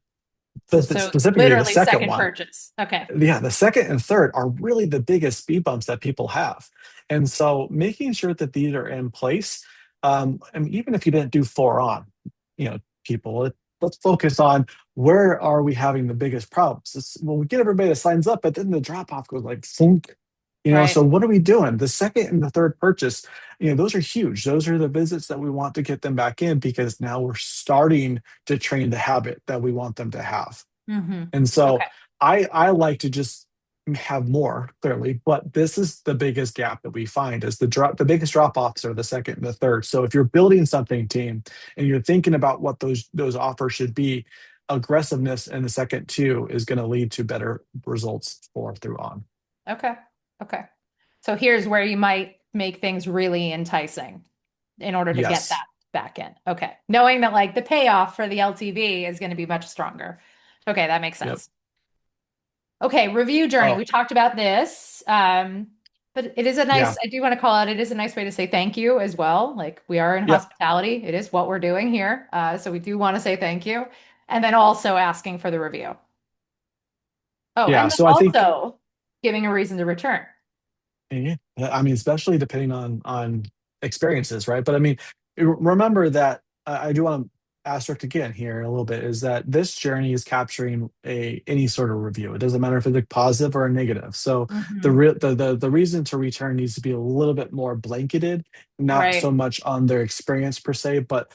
So Specifically, the literally second second one. purchase. Okay. Yeah, the second and third are really the biggest speed bumps that people have. And so making sure that these are in place, I mean, even if you didn't do four on, people, let's focus on where are we having the biggest problems. Well, we get everybody that signs up, but then the drop off goes like funk. Right. So what are we doing? The second and the third purchase, those are huge. Those are the visits that we want to get them back in because now we're starting to train the habit that we want them to have. Hmm. And so Okay. I like to just have more clearly, but this is the biggest gap that we find is the biggest drop offs are the second and the third. So if you're building something team and you're thinking about what those offers should be, aggressiveness in the second two is going to lead to better results for through on. Okay. Okay. So here's where you might make things really enticing in order to get Yes. that. back in. Okay. Knowing that like the payoff for the LTV is going to be much stronger. Okay, that makes Yep. sense. Okay, review journey. We Oh, talked about this. But it is a nice, yeah. I do want to call out, it is a nice way to say thank you as well. Like we are in Yep. hospitality. It is what we're doing here. So we do want to say thank you. And then also asking for the review. Oh, Yeah. and then So I think also giving a reason to return. yeah. I mean, especially depending on experiences, right? But I mean, remember that I do want to asterisk again here a little bit is that this journey is capturing a any sort of review. It doesn't matter if it's a positive or a negative. So Hmm. the reason to return needs to be a little bit more blanketed, not so Right. much on their experience per se, but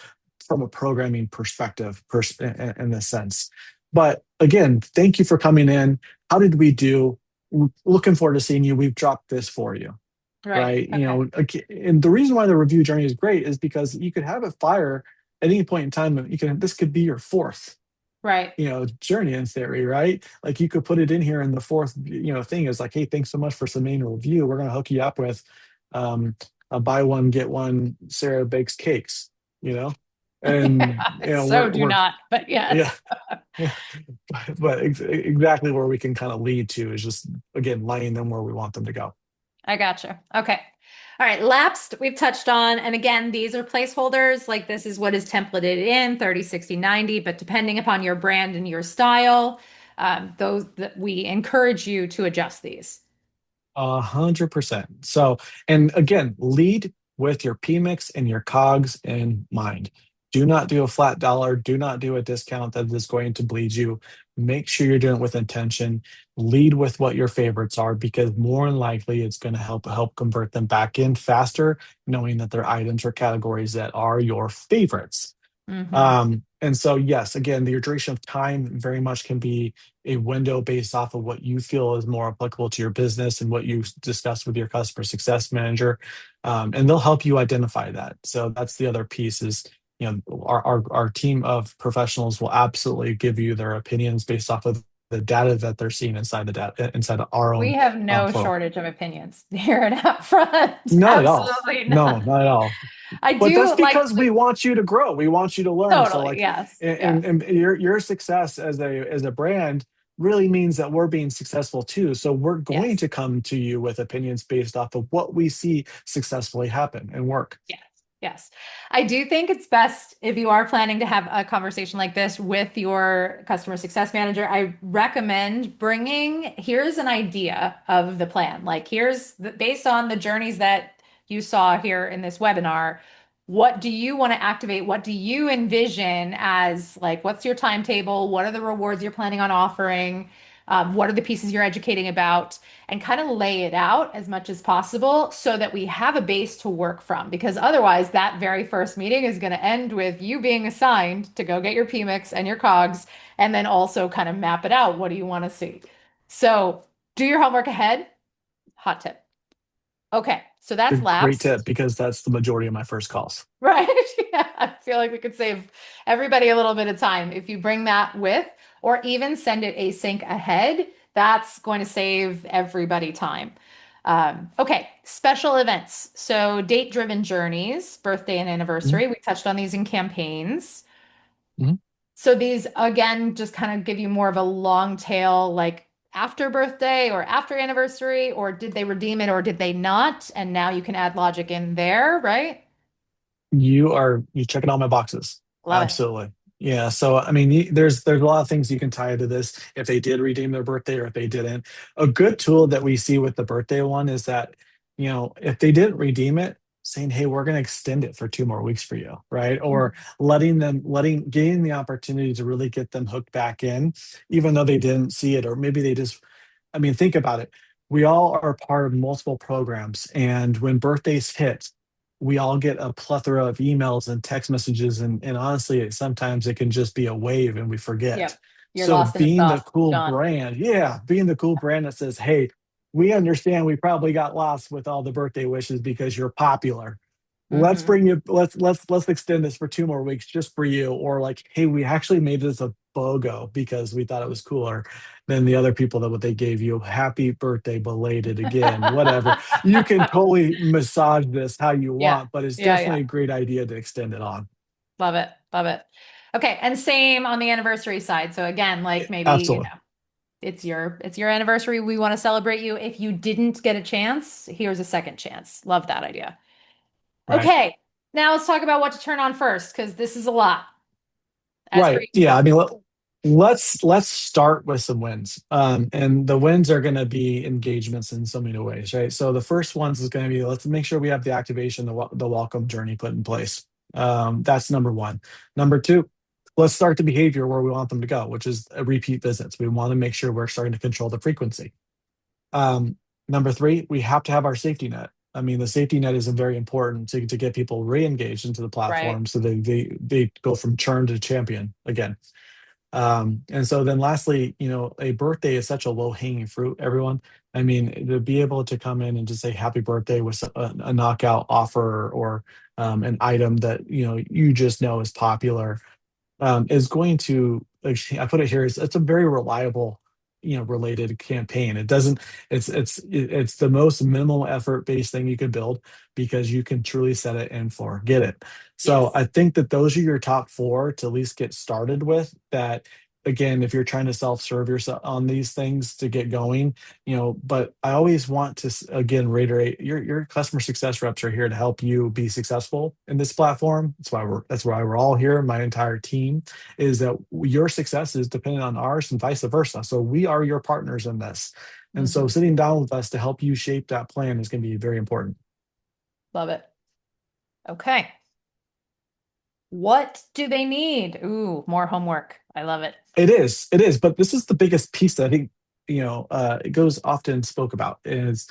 from a programming perspective, in a sense. But again, thank you for coming in. How did we do? Looking forward to seeing you. We've dropped this for you, Right. right? Okay. And the reason why the review journey is great is because you could have it fire at any point in time. This could be your fourth, Right. journey in theory, right? Like you could put it in here, and the fourth, thing is like, hey, thanks so much for submitting a review. We're gonna hook you up with um, a buy one get one Sarah bakes cakes, you know, and So we're do not, but yeah. yes. Yeah, but exactly where we can kind of lead to is just again lining them where we want them to go. I gotcha. Okay. All right. Lapsed, we've touched on. And again, these are placeholders. Like this is what is templated in 30, 60, 90. But depending upon your brand and your style, those that we encourage you to adjust these. 100%. So, and again, lead with your PMix and your COGS in mind. Do not do a flat dollar. Do not do a discount that is going to bleed you. Make sure you're doing it with intention. Lead with what your favorites are because more than likely it's going to help convert them back in faster, knowing that they're items or categories that are your favorites. Hmm. And so, yes, again, the duration of time very much can be a window based off of what you feel is more applicable to your business and what you discuss with your customer success manager. And they'll help you identify that. So that's the other piece is, our team of professionals will absolutely give you their opinions based off of the data that they're seeing inside the data inside of our We own have no portal. shortage of opinions here and up front. Not at all. Absolutely No, not. not at all. I But that's do like because we want you to grow. We want you to learn. So totally. like Yes. and, Yes. and your success as a brand really means that we're being successful too. So we're going Yes. to come to you with opinions based off of what we see successfully happen and work. Yes, yes. I do think it's best if you are planning to have a conversation like this with your customer success manager. I recommend bringing, here's an idea of the plan. Like, based on the journeys that you saw here in this webinar, what do you want to activate? What do you envision as like, what's your timetable? What are the rewards you're planning on offering? What are the pieces you're educating about? And kind of lay it out as much as possible so that we have a base to work from. Because otherwise, that very first meeting is going to end with you being assigned to go get your PMix and your COGS and then also kind of map it out. What do you want to see? So do your homework ahead. Hot tip. Okay, so A that's great lapsed. tip because that's the majority of my first calls. Right. Yeah. I feel like we could save everybody a little bit of time if you bring that with, or even send it async ahead. That's going to save everybody time. Okay. Special events. So date-driven journeys, birthday and Mhm. anniversary. We touched on these in campaigns. Mhm. So these again just kind of give you more of a long tail, like after birthday or after anniversary, or did they redeem it or did they not? And now you can add logic in there, right? You checking all my boxes. Love it. Absolutely. Yeah. So I mean, there's a lot of things you can tie to this if they did redeem their birthday or if they didn't. A good tool that we see with the birthday one is that, if they didn't redeem it, saying, hey, we're going to extend it for 2 more weeks for you, right? Or getting the opportunity to really get them hooked back in, even though they didn't see it, or maybe they just I mean, think about it. We all are part of multiple programs, and when birthdays hit, we all get a plethora of emails and text messages, and honestly, sometimes it can just be a wave and we forget. Yep. You're So, lost in the being the sauce. cool Done. brand, yeah, being the cool brand that says, "Hey, we understand we probably got lost with all the birthday wishes because you're popular. Let's Hmm. bring you. Let's extend this for 2 more weeks just for you." Or like, "Hey, we actually made this a BOGO because we thought it was cooler than the other people that what they gave you. Happy birthday, belated again, whatever. You can totally massage this how you Yeah. want, but it's Yeah, definitely yeah. a great idea to extend it on. Love it. Love it. Okay, and same on the anniversary side. So again, like maybe, Absolutely. it's your anniversary. We want to celebrate you. If you didn't get a chance, here's a second chance. Love that idea. Right. Okay, now let's talk about what to turn on first, because this is a lot, as per Right. Yeah. I usual. mean, let's start with some wins. And the wins are going to be engagements in so many ways, right? So the first ones is going to be let's make sure we have the activation, the welcome journey put in place. That's number one. Number two, let's start the behavior where we want them to go, which is repeat visits. We want to make sure we're starting to control the frequency. Um, Number three, we have to have our safety net. I mean, the safety net is very important to get people re-engaged into the Right. platform so they go from churn to champion again. And so then lastly, a birthday is such a low hanging fruit, everyone. I mean, to be able to come in and just say happy birthday with a knockout offer or an item that, you just know is popular is going to, like, I put it here, it's a very reliable, related campaign. It doesn't, it's the most minimal effort based thing you could build because you can truly set it and forget it. So Yes. I think that those are your top four to at least get started with that. Again, if you're trying to self-serve yourself on these things to get going, but I always want to again reiterate your customer success reps are here to help you be successful in this platform. That's why we're all here. My entire team is that your success is dependent on ours and vice versa. So we are your partners in this. And so Hmm. sitting down with us to help you shape that plan is going to be very important. Love it. Okay. What do they need? Ooh, more homework. I love it. It is, but this is the biggest piece that I think it goes often spoke about is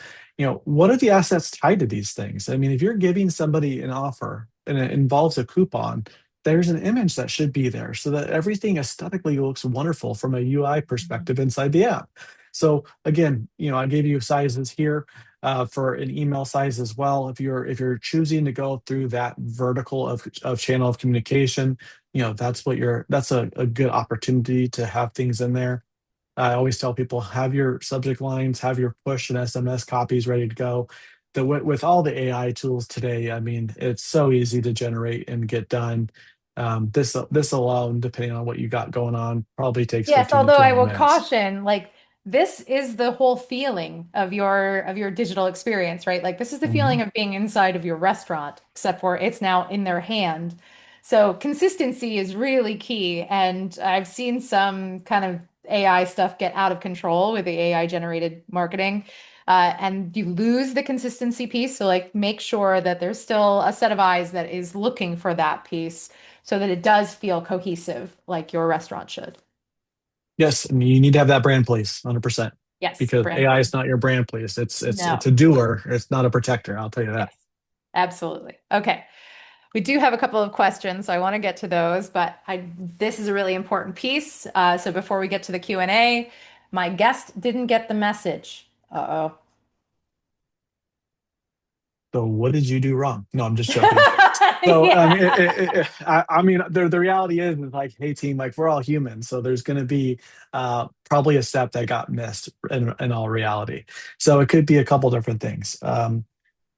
what are the assets tied to these things? I mean, if you're giving somebody an offer and it involves a coupon, there's an image that should be there so that everything aesthetically looks wonderful from a UI Mhm. perspective inside the app. So again, I gave you sizes here for an email size as well. If you're choosing to go through that vertical of channel of communication, that's a good opportunity to have things in there. I always tell people have your subject lines, have your push and SMS copies ready to go. With all the AI tools today, I mean, it's so easy to generate and get done. This alone, depending on what you got going on, probably takes Yes, 15 to although I 20 will minutes. caution, like this is the whole feeling of your digital experience, right? Like this is the Mhm. feeling of being inside of your restaurant, except for it's now in their hand. So consistency is really key. And I've seen some kind of AI stuff get out of control with the AI generated marketing. And you lose the consistency piece. So like make sure that there's still a set of eyes that is looking for that piece so that it does feel cohesive, like your restaurant should. Yes, and you need to have that brand place, 100%, Yes, because brand AI place. is not your brand place. It's No. a doer. It's not a protector. I'll tell you that. Yes, absolutely. Okay. We do have a couple of questions, so I want to get to those, but this is a really important piece. So before we get to the Q&A, my guest didn't get the message. Uh-oh. So what did you do wrong? No, I'm just joking. So I mean, Yeah. I mean, the reality is like, hey, team, like we're all human, so there's going to be probably a step that got missed in all reality. So it could be a couple different things.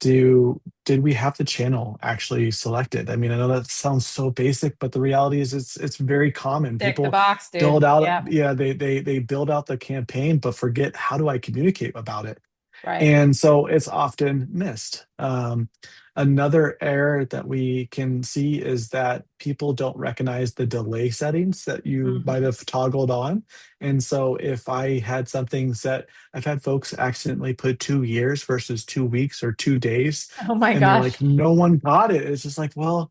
Did we have the channel actually selected? I mean, I know that sounds so basic, but the reality is it's very common. Tick the People box, dude. build out, Yeah, yeah, they build out the campaign, but forget how do I communicate about it? right. And so it's often missed. Another error that we can see is that people don't recognize the delay settings that you might Mhm. have toggled on. And so if I had something set, I've had folks accidentally put 2 years versus 2 weeks or 2 days, Oh my and they're gosh. like, no one got it. It's just like, well,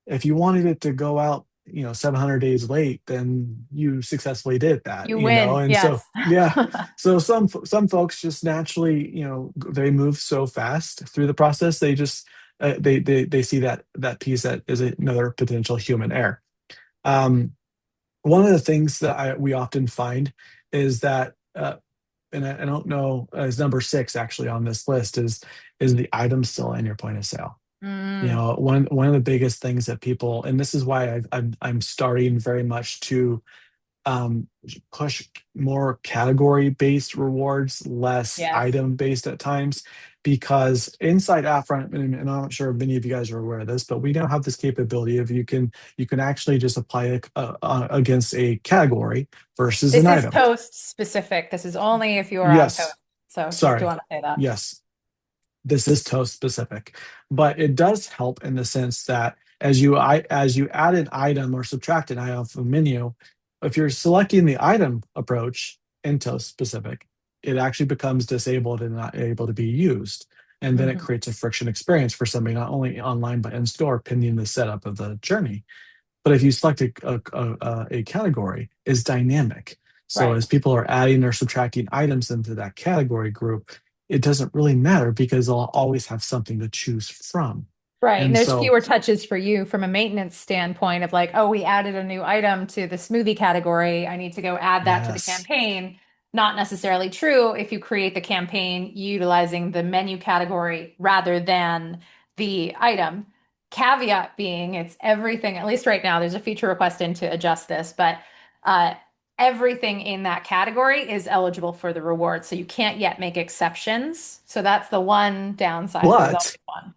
if you wanted it to go out 700 days late, then you successfully did that, You win. and so Yes. yeah. So some folks just naturally, they move so fast through the process, they just they see that piece that is another potential human error. um One of the things that we often find is that and I don't know, as number six actually on this list is the item still in your point of sale. Mm, One of the biggest things that people, and this is why I'm starting very much to um, push more category based rewards, less Yes. item based at times. Because inside app front, and I'm not sure if many of you guys are aware of this, but we now have this capability of you can actually just apply it against a category versus an This is item. toast specific. This is only if you are on toast. Yes, So just do sorry. want to say that. Yes, this is toast specific, but it does help in the sense that as you add an item or subtract an item from a menu, if you're selecting the item approach in toast specific, it actually becomes disabled and not able to be used. And then it Mhm. creates a friction experience for somebody, not only online but in store, pending the setup of the journey. But if you select a category, is dynamic. So Right. as people are adding or subtracting items into that category group, it doesn't really matter because they'll always have something to choose from. Right. And And there's so, fewer touches for you from a maintenance standpoint of like, oh, we added a new item to the smoothie category. I need to go add that to the yes, campaign. Not necessarily true if you create the campaign utilizing the menu category rather than the item. Caveat being it's everything, at least right now, there's a feature request in to adjust this, but uh, everything in that category is eligible for the reward. So you can't yet make exceptions. So that's the one downside. There's always but one.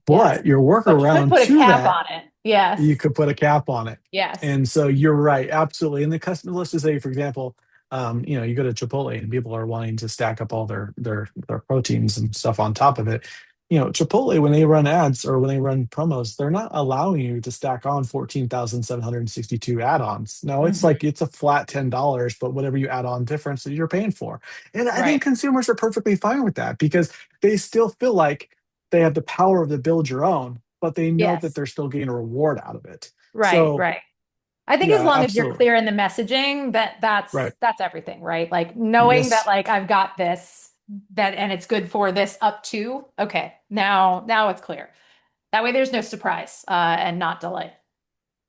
Yes. your But you could workaround put a to cap that, on it. Yes. you could put a cap on it. Yes. And so you're right, absolutely. And the customer, let's just say, for example, you go to Chipotle and people are wanting to stack up all their proteins and stuff on top of it. Chipotle, when they run ads or when they run promos, they're not allowing you to stack on 14,762 add-ons. No, it's Hmm. like it's a flat $10, but whatever you add on difference that you're paying for. And I think Right. consumers are perfectly fine with that because they still feel like they have the power of the build your own, but they know that Yes. they're still getting a reward out of it. Right. So Right. I think as yeah, long as you're absolutely. clear in the messaging, that Right. that's everything, right? Like knowing that Yes. like I've got this that and it's good for this up to, okay, now it's clear. That way there's no surprise and not delay.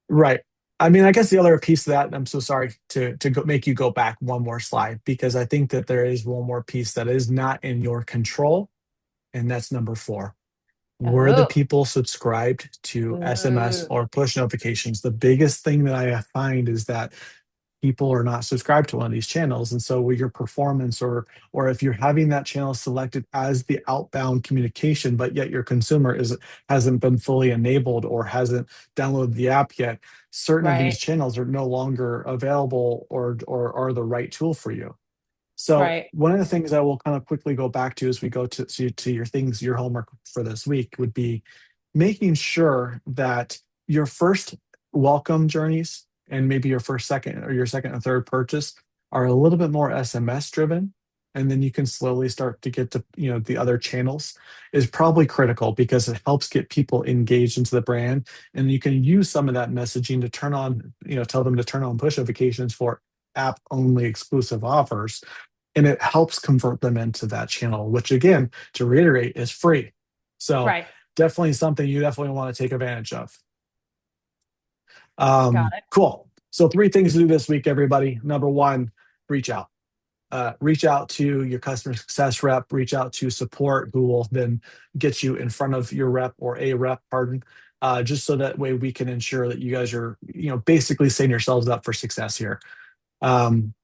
Right. I mean, I guess the other piece of that, and I'm so sorry to make you go back one more slide because I think that there is one more piece that is not in your control, and that's number four. Were the Oh. people subscribed to SMS Ooh. or push notifications? The biggest thing that I find is that people are not subscribed to one of these channels, and so with your performance or if you're having that channel selected as the outbound communication but yet your consumer is hasn't been fully enabled or hasn't downloaded the app yet, certain of these Right. channels are no longer available or are the right tool for you. So Right. one of the things I will kind of quickly go back to as we go to your things, your homework for this week would be making sure that your first welcome journeys and maybe your first second or your second and third purchase are a little bit more SMS driven. And then you can slowly start to get to, the other channels is probably critical because it helps get people engaged into the brand. And you can use some of that messaging to turn on, tell them to turn on push notifications for app only exclusive offers, and it helps convert them into that channel, which again, to reiterate, is free. So Right. definitely something you definitely want to take advantage of. Got it. Cool. So three things to do this week, everybody. Number one, reach out. Reach out to your customer success rep, reach out to support who will then get you in front of your rep or a rep, pardon, just so that way we can ensure that you guys are, basically setting yourselves up for success here.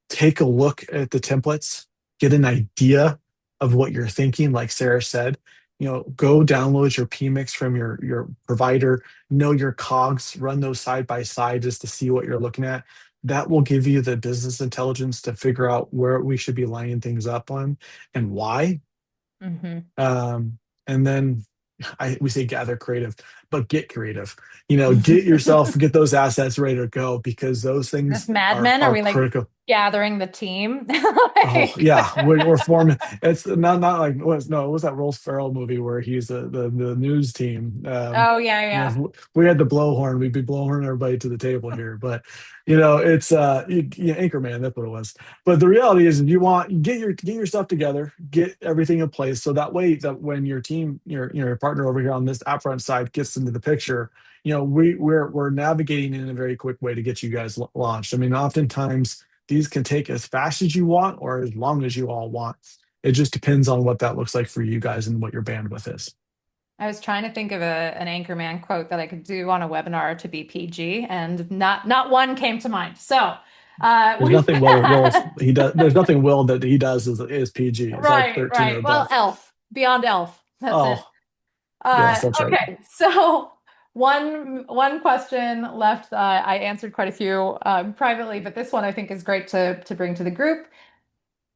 Take a look at the templates, get an idea of what you're thinking. Like Sarah said, go download your PMix from your provider, know your COGS, run those side by side just to see what you're looking at. That will give you the business intelligence to figure out where we should be lining things up on and why. Hmm. Um, and then we say gather creative, but get creative. Get those assets ready to go because those This things Mad are Men, are are we like critical. gathering the team? Oh Like, yeah, we're forming. It's not like what was that Rolls Ferrell movie where he's the news team. oh yeah, If yeah. we had the blowhorn, we'd be blowhorn everybody to the table here. But it's Anchorman. That's what it was. But the reality is, if you want get your stuff together, get everything in place, so that way that when your team, your partner over here on this upfront side gets into the picture, we're navigating in a very quick way to get you guys launched. I mean, oftentimes these can take as fast as you want or as long as you all want. It just depends on what that looks like for you guys and what your bandwidth is. I was trying to think of an Anchorman quote that I could do on a webinar to be PG, and not one came to mind. So There's We've nothing Will he does. There's nothing Will that he does is PG. It's like right, 13 or right. Well, above. Elf, Beyond Elf. That's it. Oh, yes, that's right. Okay, so one question left. I answered quite a few privately, but this one I think is great to bring to the group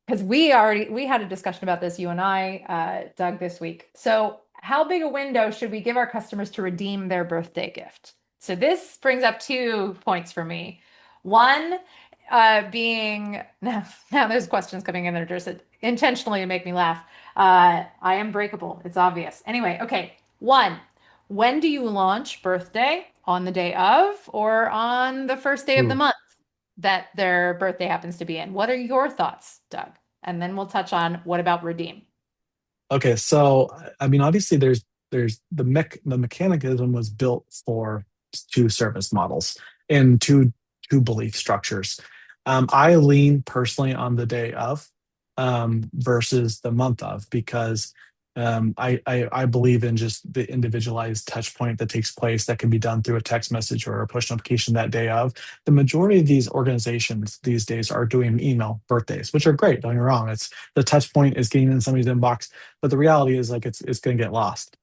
because we had a discussion about this, you and I, Doug, this week. So, how big a window should we give our customers to redeem their birthday gift? So this brings up 2 points for me. One, being now there's questions coming in that are just intentionally to make me laugh. I am breakable. It's obvious. Anyway, okay. One, when do you launch birthday? On the day of or on the first day of the Ooh. month that their birthday happens to be in? What are your thoughts, Doug? And then we'll touch on what about redeem? Okay, so I mean, obviously, there's the mechanism was built for two service models and two belief structures. I lean personally on the day of versus the month of because I believe in just the individualized touch point that takes place that can be done through a text message or a push notification that day of. The majority of these organizations these days are doing email birthdays, which are great. Don't get me wrong. It's the touch point is getting in somebody's inbox, but the reality is like it's going to get lost.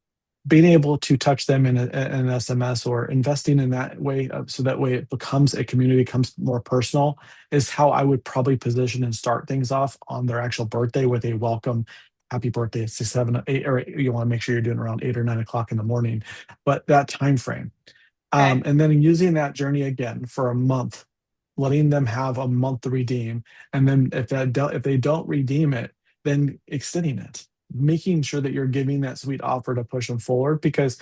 Being able to touch them in an SMS or investing in that way, so that way it becomes a community, becomes more personal, is how I would probably position and start things off on their actual birthday with a welcome, happy birthday at 6, 7, 8, or you want to make sure you're doing around 8 or 9 o'clock in the morning, but that time frame. Okay. And then using that journey again for a month, letting them have a month to redeem, and then if they don't redeem it, then extending it, making sure that you're giving that sweet offer to push them forward because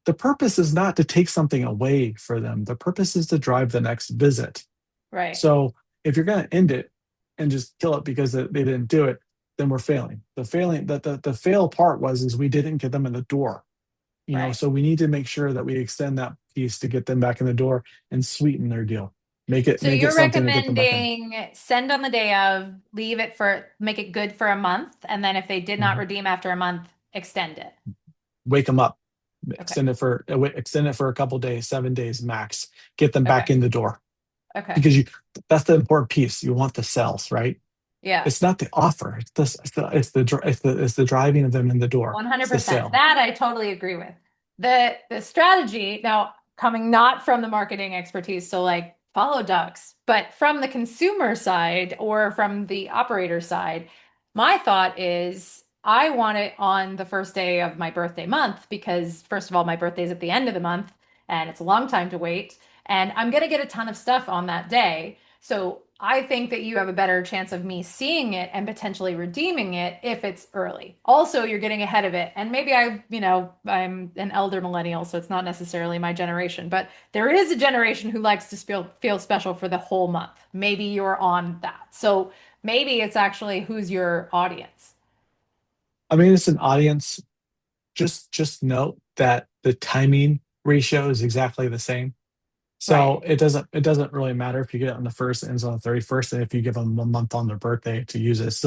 the purpose is not to take something away for them. The purpose is to drive the next visit. Right. So if you're going to end it and just kill it because they didn't do it, then we're failing. The fail part was is we didn't get them in the door. Right. So we need to make sure that we extend that piece to get them back in the door and sweeten their deal. So Make it you're something to get them back in. recommending send on the day of, make it good for a month, and then if they did not Mhm. redeem after a month, extend it. Wake them up. Okay. Extend it for a couple days, 7 days max. Get them Okay. back in the door Okay. because you that's the important piece. You want the sales, right? Yeah. It's not the offer. It's the driving of them in the door. It's the 100%. sale. That I totally agree with. The strategy now coming not from the marketing expertise, so like follow ducks, but from the consumer side or from the operator side, my thought is I want it on the first day of my birthday month because first of all, my birthday is at the end of the month and it's a long time to wait, and I'm gonna get a ton of stuff on that day. So I think that you have a better chance of me seeing it and potentially redeeming it if it's early. Also, you're getting ahead of it. And maybe I'm an elder millennial, so it's not necessarily my generation, but there is a generation who likes to feel special for the whole month. Maybe you're on that. So maybe it's actually who's your audience. I mean, it's an audience. Just note that the timing ratio is exactly the same. So Right. it doesn't really matter if you get it on the first, ends on the 31st, and if you give them a month on their birthday to use it,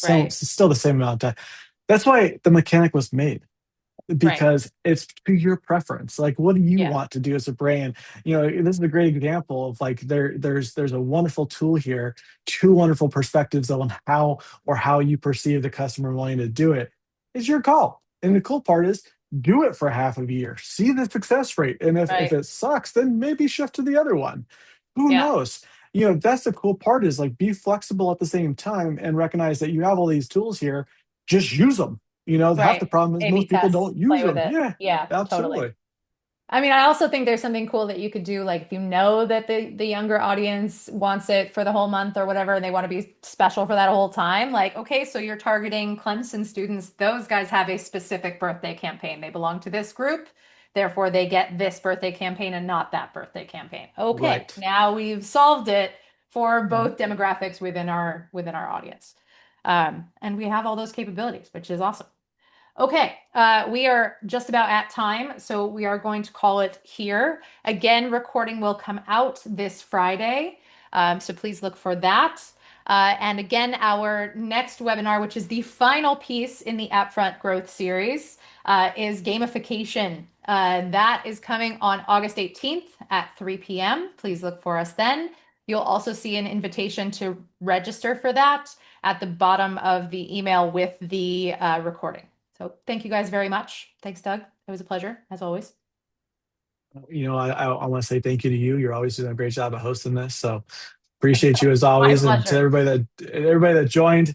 Right. it's still the same amount of time. That's why the mechanic was made Right. because it's to your preference. Like, what do you Yeah. want to do as a brand? This is a great example of like there's a wonderful tool here, two wonderful perspectives on how you perceive the customer wanting to do it. It's your call. And the cool part is do it for half of a year, see the success rate. And if Right. it sucks, then maybe shift to the other one. Who Yeah. knows? That's the cool part is like be flexible at the same time and recognize that you have all these tools here. Just use them. Half the Right. problem is A/B most people tests, don't use play with them. it. Yeah, Yeah, totally. absolutely. I mean, I also think there's something cool that you could do, like if you know that the younger audience wants it for the whole month or whatever, and they want to be special for that whole time. Like, okay, so you're targeting Clemson students. Those guys have a specific birthday campaign. They belong to this group, therefore they get this birthday campaign and not that birthday campaign. Okay, Right. now we've solved it for Mhm. both demographics within our audience, and we have all those capabilities, which is awesome. Okay, we are just about at time, so we are going to call it here. Again, recording will come out this Friday, so please look for that. And again, our next webinar, which is the final piece in the Upfront Growth series, is gamification. That is coming on August 18th at 3 p.m. Please look for us then. You'll also see an invitation to register for that at the bottom of the email with the recording. So thank you guys very much. Thanks, Doug. It was a pleasure, as always. I want to say thank you to you. You're always doing a great job of hosting this. So appreciate you as My always, and to pleasure. everybody that joined.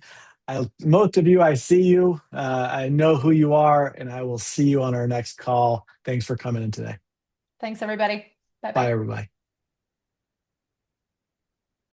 Most of you, I see you. I know who you are, and I will see you on our next call. Thanks for coming in today. Thanks, everybody. Bye Bye, bye. everybody.